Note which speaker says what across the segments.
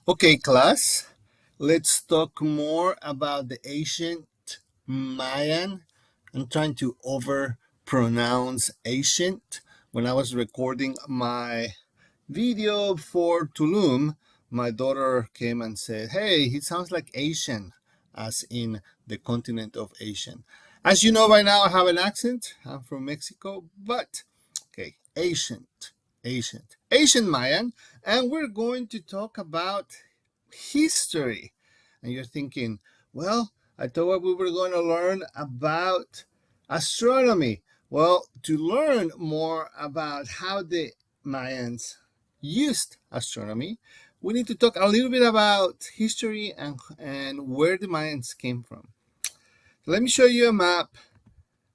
Speaker 1: Okay, class, let's talk more about the ancient Mayan. I'm trying to over pronounce ancient. When I was recording my video for Tulum, my daughter came and said, "Hey, it sounds like Asian," as in the continent of Asian. As you know by now, I have an accent. I'm from Mexico, but okay, ancient Mayan, and we're going to talk about history. And you're thinking, well, I thought we were going to learn about astronomy. Well, to learn more about how the Mayans used astronomy, we need to talk a little bit about history and where the Mayans came from. Let me show you a map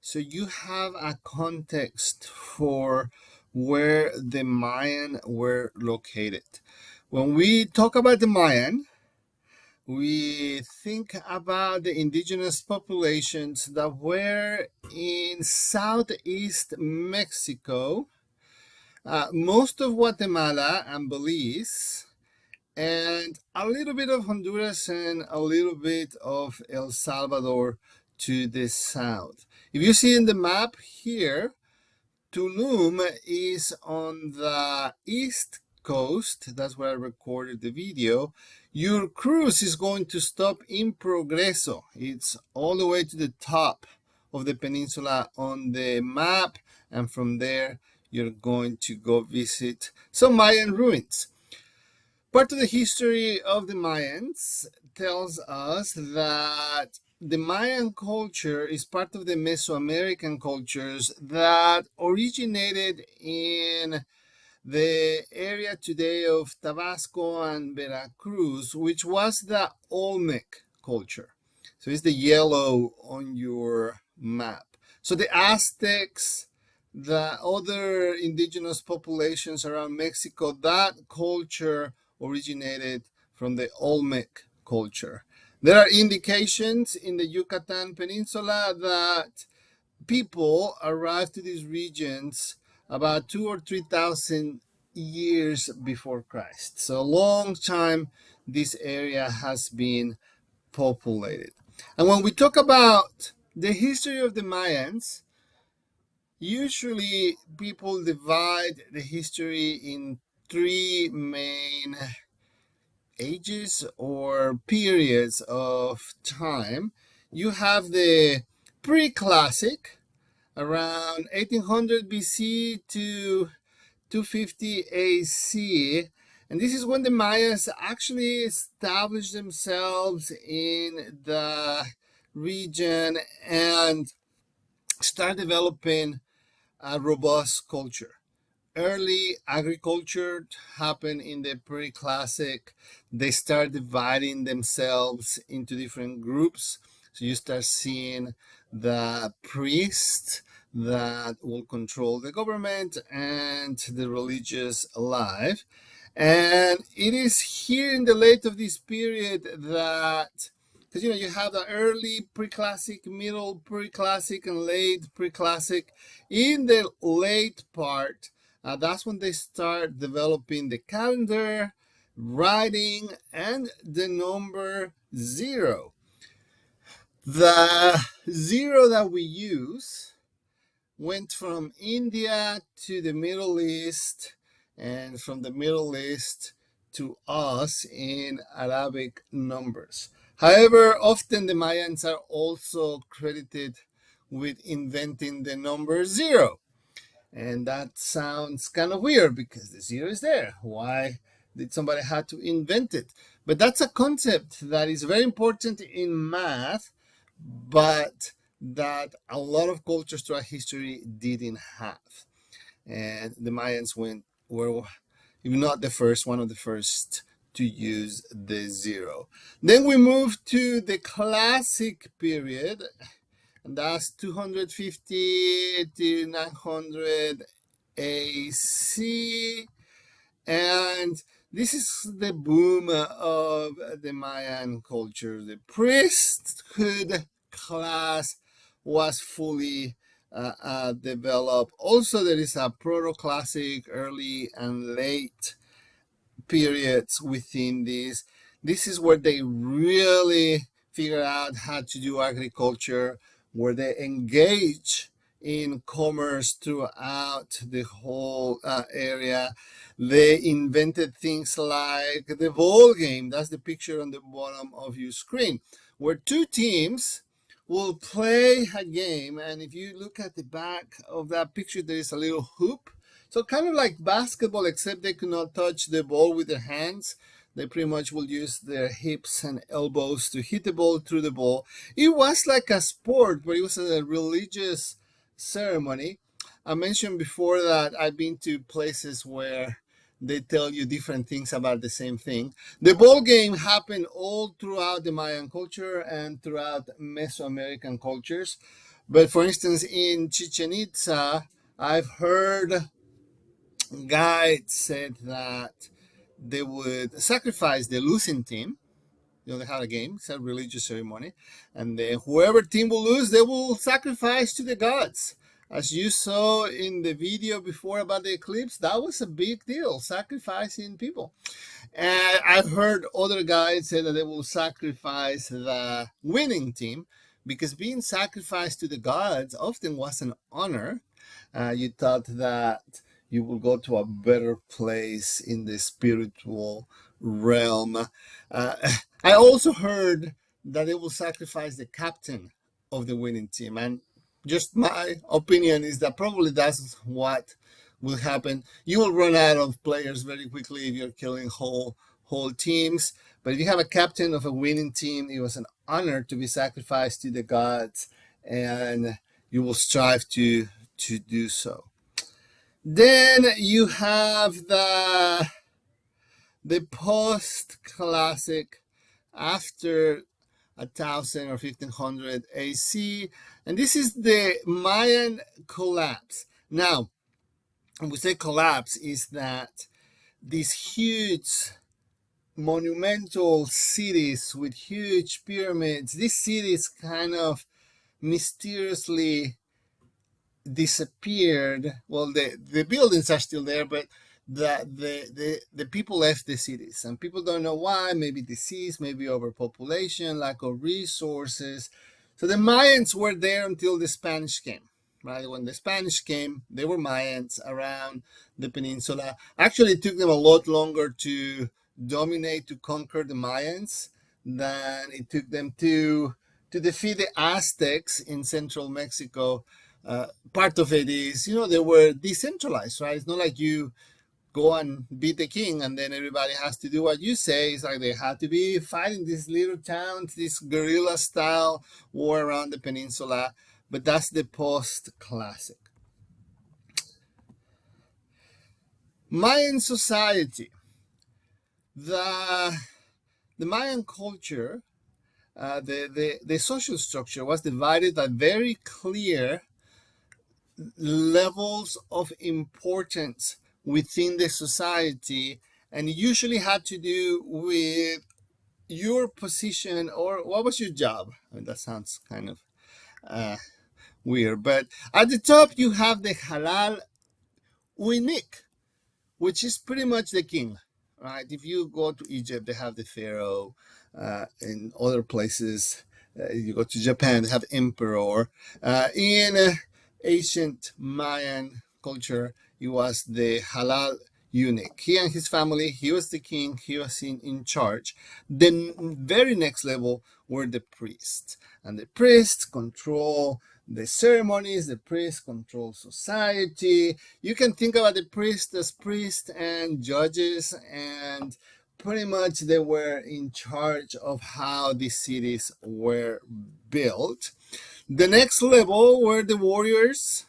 Speaker 1: so you have a context for where the Mayan were located. When we talk about the Mayan, we think about the indigenous populations that were in southeast Mexico, most of Guatemala and Belize, and a little bit of Honduras and a little bit of El Salvador to the south. If you see in the map here, Tulum is on the east coast. That's where I recorded the video. Your cruise is going to stop in Progreso. It's all the way to the top of the peninsula on the map, and from there you're going to go visit some Mayan ruins. Part of the history of the Mayans tells us that the Mayan culture is part of the Mesoamerican cultures that originated in the area today of Tabasco and Veracruz, which was the Olmec culture. So it's the yellow on your map. So the Aztecs, the other indigenous populations around Mexico, that culture originated from the Olmec culture. There are indications in the Yucatan Peninsula that people arrived to these regions about 2 or 3,000 years before Christ. So a long time this area has been populated. And when we talk about the history of the Mayans, usually people divide the history in three main ages or periods of time. You have the pre-classic, around 1800 BC to 250 AC. And this is when the Mayas actually established themselves in the region and start developing a robust culture. Early agriculture happened in the pre-classic. They start dividing themselves into different groups. So you start seeing the priests that will control the government and the religious life. And it is here in the late of this period that, because you have the early pre-classic, middle pre-classic, and late pre-classic. In the late part, that's when they start developing the calendar, writing, and the number zero. The zero that we use went from India to the Middle East, and from the Middle East to us in Arabic numbers. However, often the Mayans are also credited with inventing the number zero. And that sounds kind of weird because the zero is there. Why did somebody have to invent it? But that's a concept that is very important in math, but that a lot of cultures throughout history didn't have. And the Mayans were, if not the first, one of the first to use the zero. Then we move to the classic period, and that's 250 to 900 AC. And this is the boom of the Mayan culture. The priesthood class was fully developed. Also, there is a proto-classic, early and late periods within this. This is where they really figure out how to do agriculture, where they engage in commerce throughout the whole area. They invented things like the ball game. That's the picture on the bottom of your screen, where two teams will play a game. And if you look at the back of that picture, there is a little hoop. So kind of like basketball, except they could not touch the ball with their hands. They pretty much will use their hips and elbows to hit the ball through the ball. It was like a sport, but it was a religious ceremony. I mentioned before that I've been to places where they tell you different things about the same thing. The ball game happened all throughout the Mayan culture and throughout Mesoamerican cultures. But for instance, in Chichen Itza, I've heard guides said that they would sacrifice the losing team. They had a game, it's a religious ceremony, and then whoever team will lose, they will sacrifice to the gods. As you saw in the video before about the eclipse, that was a big deal, sacrificing people. And I've heard other guys say that they will sacrifice the winning team, because being sacrificed to the gods often was an honor. You thought that you will go to a better place in the spiritual realm. I also heard that they will sacrifice the captain of the winning team. And just my opinion is that probably that's what will happen. You will run out of players very quickly if you're killing whole teams. But if you have a captain of a winning team, it was an honor to be sacrificed to the gods, and you will strive to do so. Then you have the post-classic after 1000 or 1500 AC, and this is the Mayan collapse. Now, when we say collapse, is that these huge monumental cities with huge pyramids, these cities kind of mysteriously disappeared. Well, the buildings are still there, but the people left the cities, and people don't know why. Maybe disease, maybe overpopulation, lack of resources. So the Mayans were there until the Spanish came, right? When the Spanish came, they were Mayans around the peninsula. Actually, it took them a lot longer to dominate, to conquer the Mayans, than it took them to defeat the Aztecs in central Mexico. Part of it is, they were decentralized, right? It's not like you go and beat the king and then everybody has to do what you say. It's like they had to be fighting these little towns, this guerrilla style war around the peninsula. But that's the post-classic. Mayan society. The Mayan culture, the social structure was divided by very clear levels of importance within the society, and it usually had to do with your position or what was your job. I mean, that sounds kind of weird, but at the top you have the halal uinik, which is pretty much the king, right? If you go to Egypt, they have the pharaoh. In other places, you go to Japan, they have emperor. In ancient Mayan culture, he was the halal eunuch. He and his family, he was the king, he was in charge. The very next level were the priests, and the priests control the ceremonies, the priests control society. You can think about the priests as priests and judges, and pretty much they were in charge of how these cities were built. The next level were the warriors,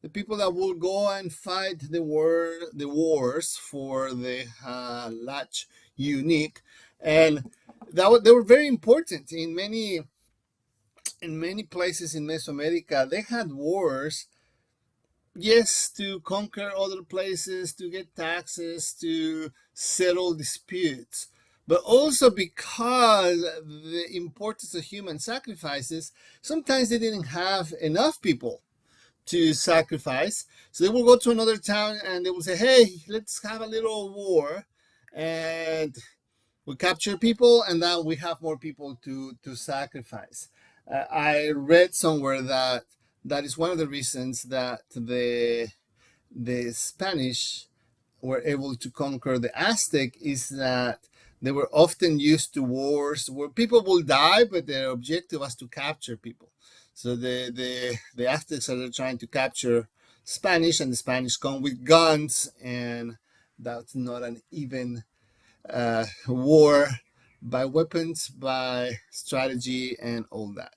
Speaker 1: the people that will go and fight the wars for the Lach eunuch, and they were very important in many places in Mesoamerica. They had wars, yes, to conquer other places, to get taxes, to settle disputes, but also because the importance of human sacrifices. Sometimes they didn't have enough people to sacrifice, so they will go to another town and they will say, hey, let's have a little war, and we capture people, and then we have more people to sacrifice. I read somewhere that that is one of the reasons that the Spanish were able to conquer the Aztec is that they were often used to wars where people will die, but their objective was to capture people. So the Aztecs are trying to capture Spanish, and the Spanish come with guns, and that's not an even war by weapons, by strategy, and all that.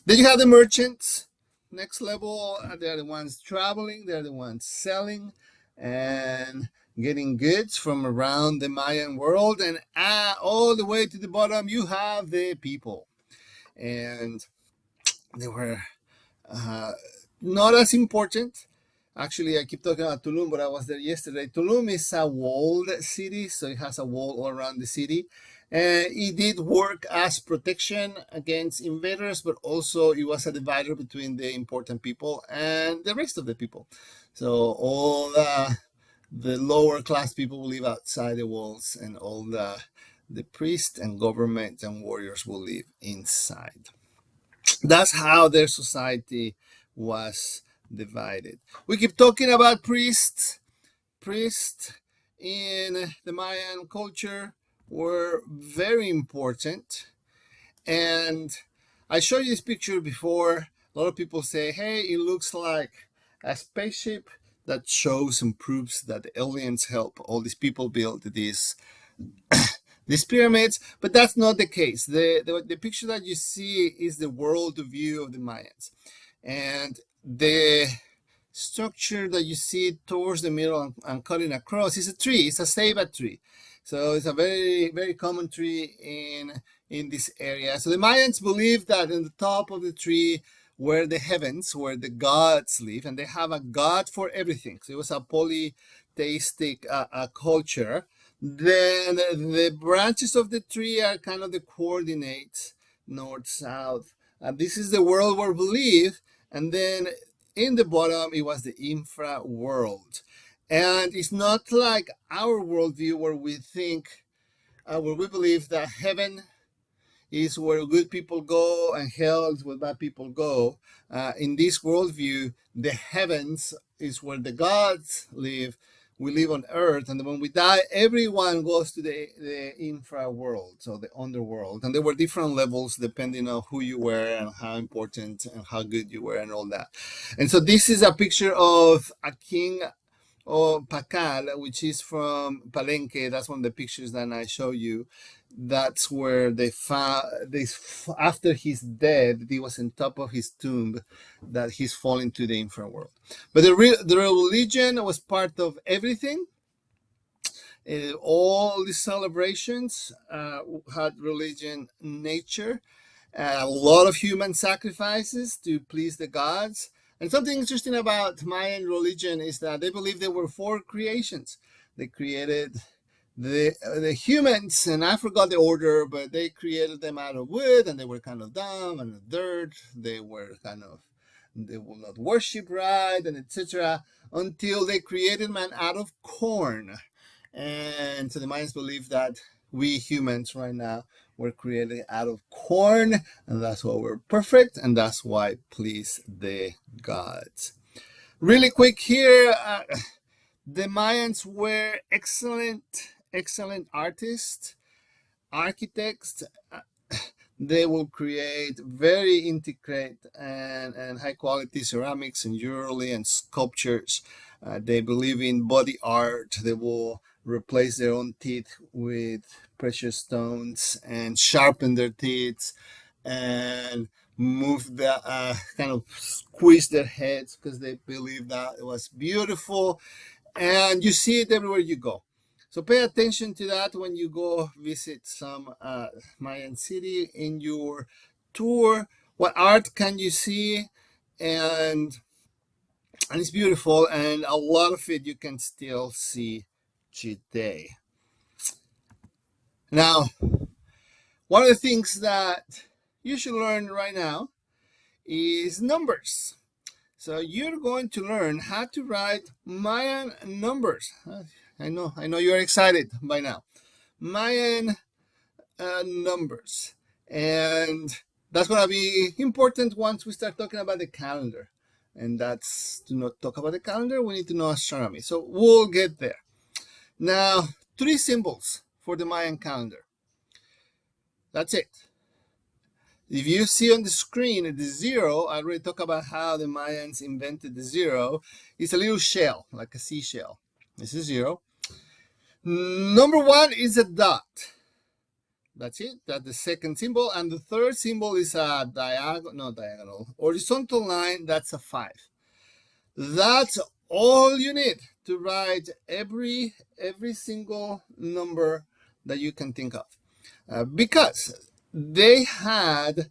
Speaker 1: Then you have the merchants. Next level, they're the ones traveling, they're the ones selling and getting goods from around the Mayan world. And all the way to the bottom, you have the people. And they were uh, not as important. Actually, I keep talking about Tulum, but I was there yesterday. Tulum is a walled city, so it has a wall all around the city. And it did work as protection against invaders, but also it was a divider between the important people and the rest of the people. So all the lower class people will live outside the walls, and all the priests and government and warriors will live inside. That's how their society was divided. We keep talking about priests. Priests in the Mayan culture were very important. And I showed you this picture before. A lot of people say, hey, it looks like a spaceship. That shows and proves that the aliens help all these people build these pyramids, but that's not the case. The picture that you see is the world view of the Mayans. And the structure that you see towards the middle and cutting across is a tree. It's a ceiba tree. So it's a very, very common tree in this area. So the Mayans believe that in the top of the tree were the heavens, where the gods live, and they have a god for everything. So it was a polytheistic culture. Then the branches of the tree are kind of the coordinates, north, south. This is the world where we live. And then in the bottom, it was the infra world. And it's not like our worldview where we think, where we believe that heaven is where good people go and hell is where bad people go. In this worldview, the heavens is where the gods live. We live on earth, and when we die, everyone goes to the infra world, so the underworld. And there were different levels depending on who you were and how important and how good you were and all that. And so this is a picture of a king of Pacal, which is from Palenque. That's one of the pictures that I show you. That's where they found this after he's dead. He was on top of his tomb, that he's falling to the infra world. But the religion was part of everything. All these celebrations had religion nature. A lot of human sacrifices to please the gods. And something interesting about Mayan religion is that they believe there were 4 creations. They created the humans, and I forgot the order, but they created them out of wood, and they were kind of dumb and dirt. They will not worship right, and etc. until they created man out of corn. And so the Mayans believe that we humans right now were created out of corn, and that's why we're perfect, and that's why please the gods. Really quick here, the Mayans were excellent artists, architects. They will create very intricate and high quality ceramics and jewelry and sculptures. They believe in body art. They will replace their own teeth with precious stones and sharpen their teeth and move the kind of squeeze their heads because they believe that it was beautiful. And you see it everywhere you go. So pay attention to that when you go visit some Mayan city in your tour. What art can you see? And it's beautiful, and a lot of it you can still see today. Now, one of the things that you should learn right now is numbers. So you're going to learn how to write Mayan numbers. I know you're excited by now. Mayan numbers. And that's going to be important once we start talking about the calendar. And that's to not talk about the calendar, we need to know astronomy. So we'll get there. Now, 3 symbols for the Mayan calendar. That's it. If you see on the screen the 0, I already talked about how the Mayans invented the 0. It's a little shell, like a seashell. This is 0. Number 1 is a dot. That's it. That's the second symbol. And the third symbol is a horizontal line. That's a 5. That's all you need to write every single number that you can think of. Because they had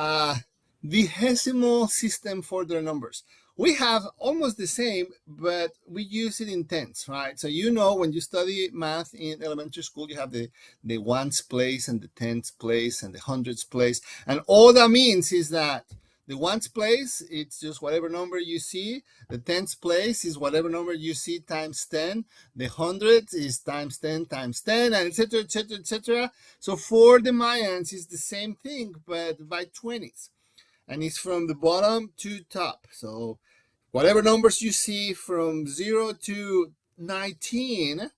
Speaker 1: the decimal system for their numbers. We have almost the same, but we use it in tens, right? So you know, when you study math in elementary school, you have the ones place and the tens place and the hundreds place. And all that means is that the ones place, it's just whatever number you see. The tens place is whatever number you see times 10. The hundreds is times 10 times 10, and etc., etc., etc. So for the Mayans, it's the same thing, but by 20s. And it's from the bottom to top. So whatever numbers you see from 0 to 19,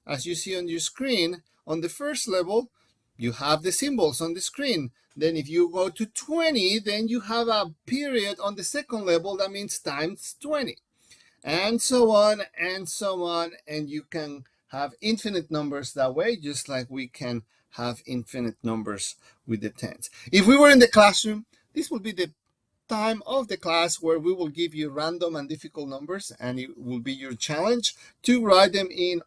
Speaker 1: as you see on your screen, on the first level, you have the symbols on the screen. Then if you go to 20, then you have a period on the second level. That means times 20. And so on and so on. And you can have infinite numbers that way, just like we can have infinite numbers with the tens. If we were in the classroom, this will be the time of the class where we will give you random and difficult numbers, and it will be your challenge to write them in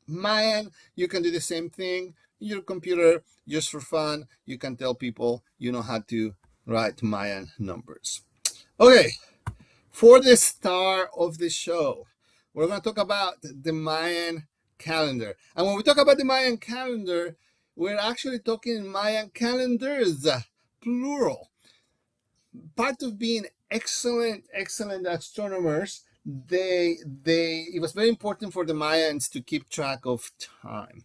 Speaker 1: Mayan. You can do the same thing in your computer just for fun. You can tell people you know how to write Mayan numbers. Okay, for the star of the show, we're going to talk about the Mayan calendar. And when we talk about the Mayan calendar, we're actually talking Mayan calendars, plural. Part of being excellent astronomers, it was very important for the Mayans to keep track of time.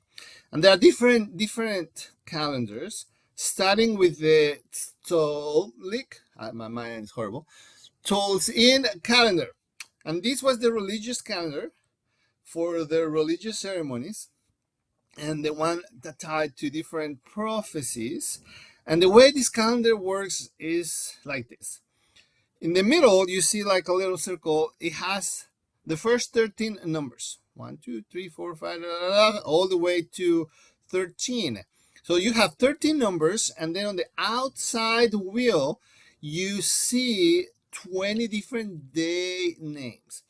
Speaker 1: And there are different calendars, starting with the Tzolk'in, my Mayan is horrible, Tzolk'in calendar. And this was the religious calendar for the religious ceremonies, and the one that tied to different prophecies. And the way this calendar works is like this. In the middle, you see like a little circle. It has the first 13 numbers. 1, 2, 3, 4, 5, all the way to 13. So you have 13 numbers, and then on the outside wheel, you see 20 different day names.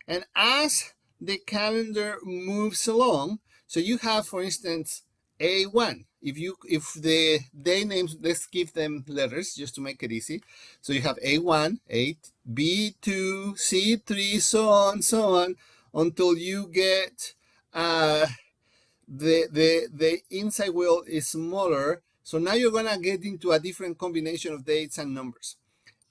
Speaker 1: And as the calendar moves along, so you have, for instance, A1. If the day names, let's give them letters just to make it easy. So you have A1, B2, C3, so on, until you get the inside wheel is smaller. So now you're gonna get into a different combination of dates and numbers.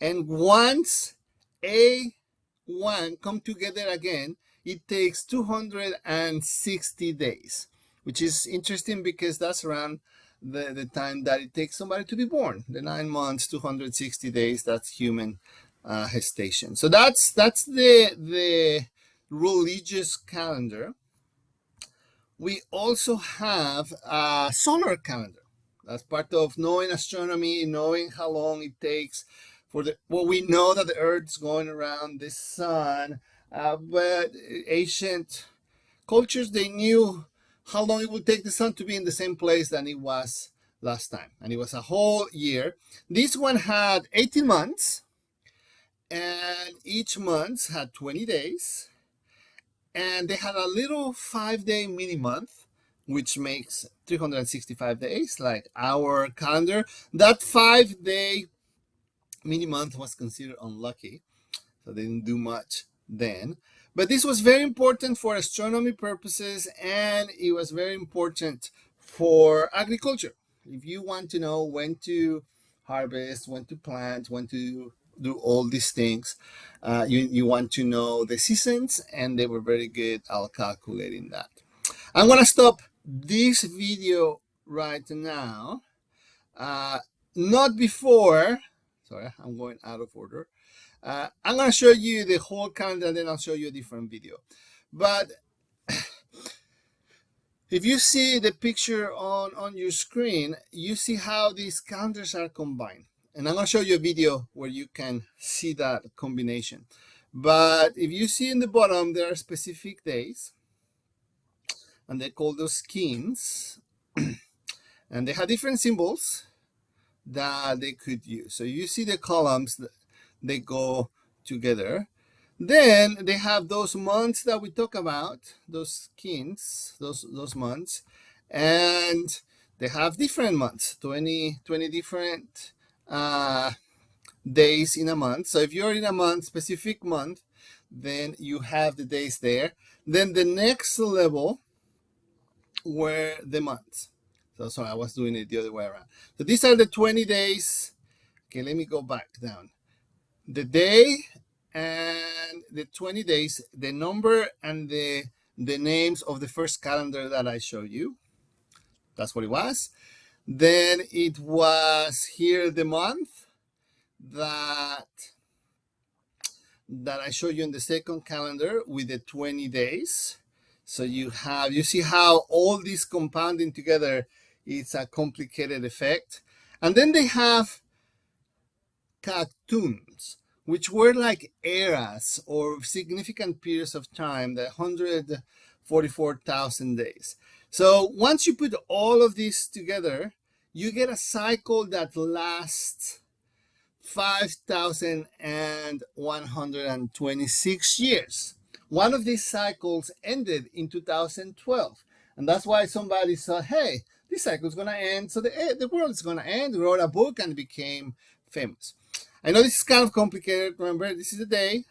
Speaker 1: And once A1 come together again, it takes 260 days. Which is interesting because that's around the time that it takes somebody to be born. The 9 months, 260 days, that's human gestation. So that's the religious calendar. We also have a solar calendar. That's part of knowing astronomy, knowing how long it takes for we know that the Earth's going around the sun, but ancient cultures, they knew how long it would take the sun to be in the same place than it was last time. And it was a whole year. This one had 18 months, and each month had 20 days. And they had a little 5-day mini month, which makes 365 days, like our calendar. That 5-day mini month was considered unlucky, so they didn't do much then. But this was very important for astronomy purposes, and it was very important for agriculture. If you want to know when to harvest, when to plant, when to do all these things, you want to know the seasons, and they were very good at calculating that. I'm going to stop this video right now, not before, sorry, I'm going out of order. I'm going to show you the whole calendar, and then I'll show you a different video. But if you see the picture on your screen, you see how these calendars are combined. And I'm going to show you a video where you can see that combination. But if you see in the bottom, there are specific days, and they call those skins. And they have different symbols that they could use. So you see the columns, they go together. Then they have those months that we talk about, those skins, those months, and they have different months, 20 different days in a month. So if you're in a month, specific month, then you have the days there. Then the next level were the months. So sorry, I was doing it the other way around. So these are the 20 days. Okay, let me go back down. The day and the 20 days, the number and the names of the first calendar that I showed you. That's what it was. Then it was here the month that I showed you in the second calendar with the 20 days. So you see how all these compounding together, it's a complicated effect. And then they have cartoons, which were like eras or significant periods of time, the 144,000 days. So once you put all of these together, you get a cycle that lasts 5,126 years. One of these cycles ended in 2012. And that's why somebody said, hey, this cycle is going to end. So the world is going to end. Wrote a book and became famous. I know this is kind of complicated. Remember, this is the day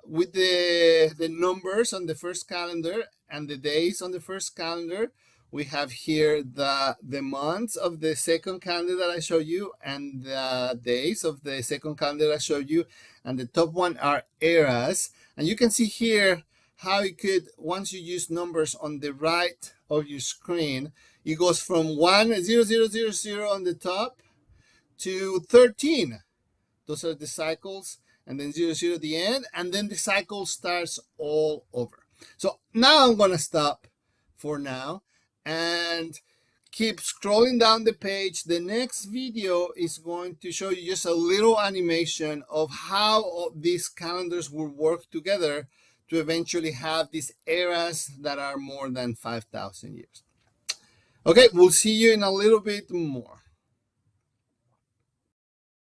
Speaker 1: with the numbers on the first calendar and the days on the first calendar. We have here the months of the second calendar that I showed you and the days of the second calendar that I showed you. And the top one are eras. And you can see here how you could, once you use numbers on the right of your screen, it goes from 1, 0, 0, 0, 0 on the top to 13. Those are the cycles, and then 0, 0 at the end, and then the cycle starts all over. So now I'm going to stop for now and keep scrolling down the page. The next video is going to show you just a little animation of how these calendars will work together to eventually have these eras that are more than 5,000 years. Okay, we'll see you in a little bit more.